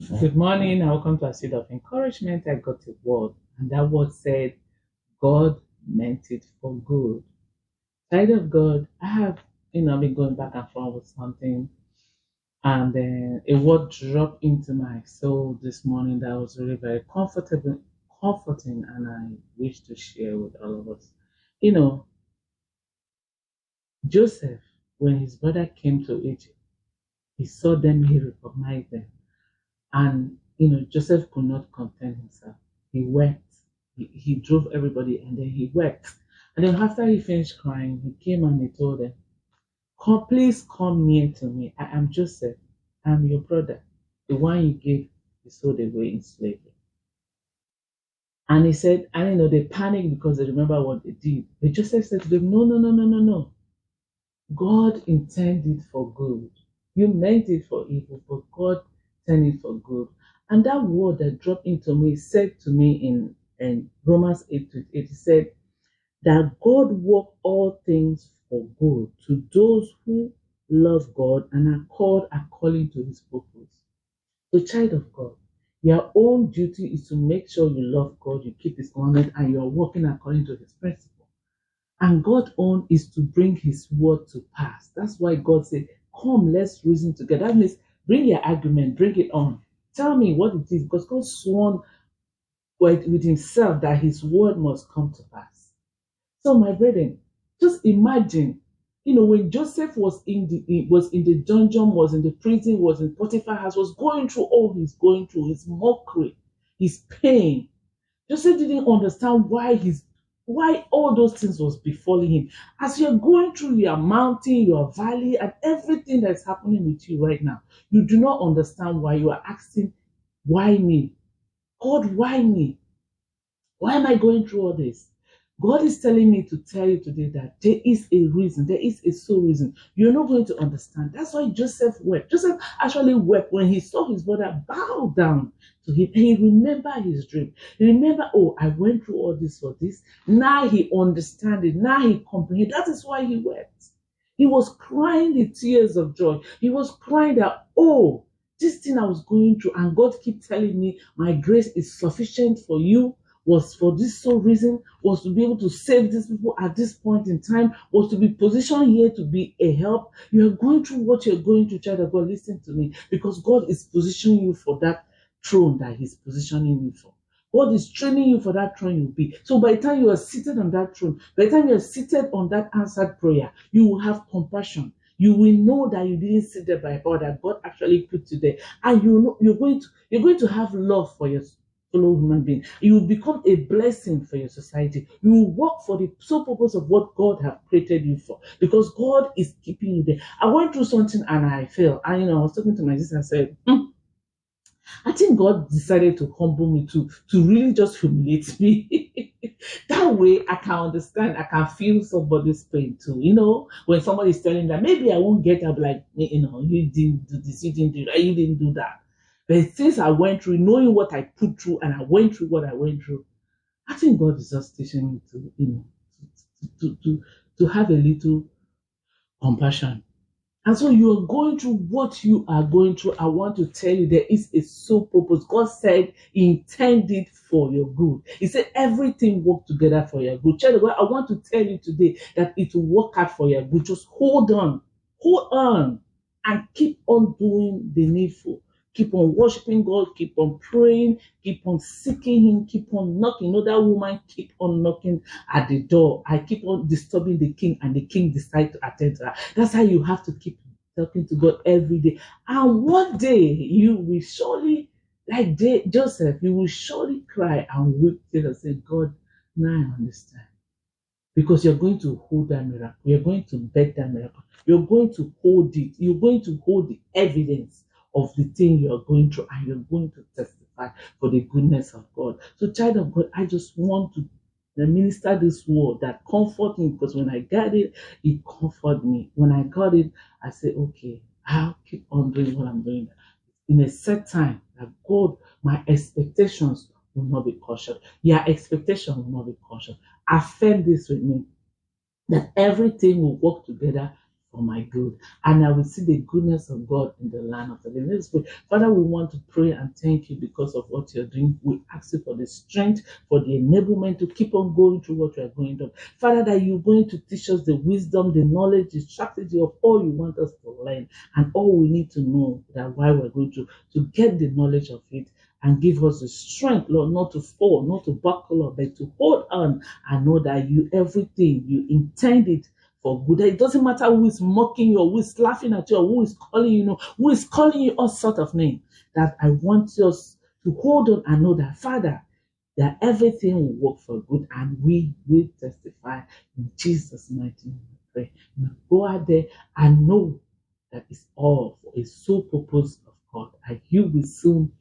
Good morning and welcome to a seed of encouragement. I got a word, and that word said, God meant it for good. Child of God, I have, been going back and forth with something, and then a word dropped into my soul this morning that was really very comforting, and I wish to share with all of us. You know, Joseph, when his brother came to Egypt, he saw them, he recognized them. And Joseph could not contain himself. He wept. He drove everybody and then he wept. And then after he finished crying, he came and he told them, please come near to me. I am Joseph. I'm your brother. The one you gave you sold away in slavery. And he said, and they panicked because they remember what they did. But Joseph said to them, no, no, no, no, no, no. God intended for good. You meant it for evil, but God intended for good. And that word that dropped into me said to me in Romans 8:8, it said that God works all things for good to those who love God and are called according to his purpose. So, child of God, your own duty is to make sure you love God, you keep his commandment, and you are working according to his principle. And God's own is to bring his word to pass. That's why God said, come, let's reason together. That means bring your argument, bring it on. Tell me what it is, because God sworn with himself that his word must come to pass. So, my brethren, just imagine, when Joseph was in the dungeon, was in the prison, was in Potiphar's house, was going through all he's going through, his mockery, his pain. Joseph didn't understand why all those things was befalling him. As you're going through your mountain, your valley, and everything that's happening with you right now, you do not understand why. You are asking, why me? God, why me? Why am I going through all this? God is telling me to tell you today that there is a reason, there is a sole reason. You're not going to understand. That's why Joseph wept. Joseph actually wept when he saw his brother bow down to him. And he remembered his dream. He remembered, oh, I went through all this for this. Now he understands it. Now he comprehends. That is why he wept. He was crying the tears of joy. He was crying that, oh, this thing I was going through, and God keep telling me my grace is sufficient for you, was for this sole reason, was to be able to save these people at this point in time, was to be positioned here to be a help. You are going through what you're going through, child of God. Listen to me, because God is positioning you for that throne that he's positioning you for. God is training you for that throne you'll be. So by the time you are seated on that throne, by the time you are seated on that answered prayer, you will have compassion. You will know that you didn't sit there by power, that God actually put you there. And you're going to have love for your fellow human being. You will become a blessing for your society. You will work for the sole purpose of what God has created you for, because God is keeping you there. I went through something and I failed. And I was talking to my sister and said, I think God decided to humble me to really just humiliate me. That way I can understand, I can feel somebody's pain too. When somebody is telling that maybe I won't get up, like, you didn't do this, you didn't do that, you didn't do that. But since I went through, knowing what I put through, and I went through what I went through, I think God is just teaching me to have a little compassion. And so you are going through what you are going through. I want to tell you, there is a sole purpose. God said he intended for your good. He said everything worked together for your good. Child of God, I want to tell you today that it will work out for your good. Just hold on, and keep on doing the needful. Keep on worshiping God, keep on praying, keep on seeking him, keep on knocking. That woman keep on knocking at the door. I keep on disturbing the king, and the king decides to attend to her. That's how you have to keep talking to God every day. And one day you will surely, like Joseph, you will surely cry and weep and say, God, now I understand. Because you're going to hold that miracle. You're going to beg that miracle. You're going to hold it. You're going to hold the evidence of the thing you're going through, and you're going to testify for the goodness of God. So, child of God, I just want to minister this word that comfort me, because when I got it, it comforted me. When I got it, I said, okay, I'll keep on doing what I'm doing in a set time, that God, my expectations will not be cautioned. Your expectation will not be cautioned. Affirm this with me, that everything will work together for my good, and I will see the goodness of God in the land of the living. Let's pray. Father, we want to pray and thank you because of what you're doing. We ask you for the strength, for the enablement to keep on going through what we are going through. Father, that you're going to teach us the wisdom, the knowledge, the strategy of all you want us to learn, and all we need to know that while we're going through, to get the knowledge of it, and give us the strength, Lord, not to fall, not to buckle up, but to hold on and know that you, everything you intended for good. It doesn't matter who is mocking you, or who is laughing at you, or who is calling you, who is calling you all sort of name. That I want us to hold on and know that, Father, that everything will work for good, and we will testify in Jesus' mighty name. We pray. Now go out there and know that it's all for a sole purpose of God, and you will soon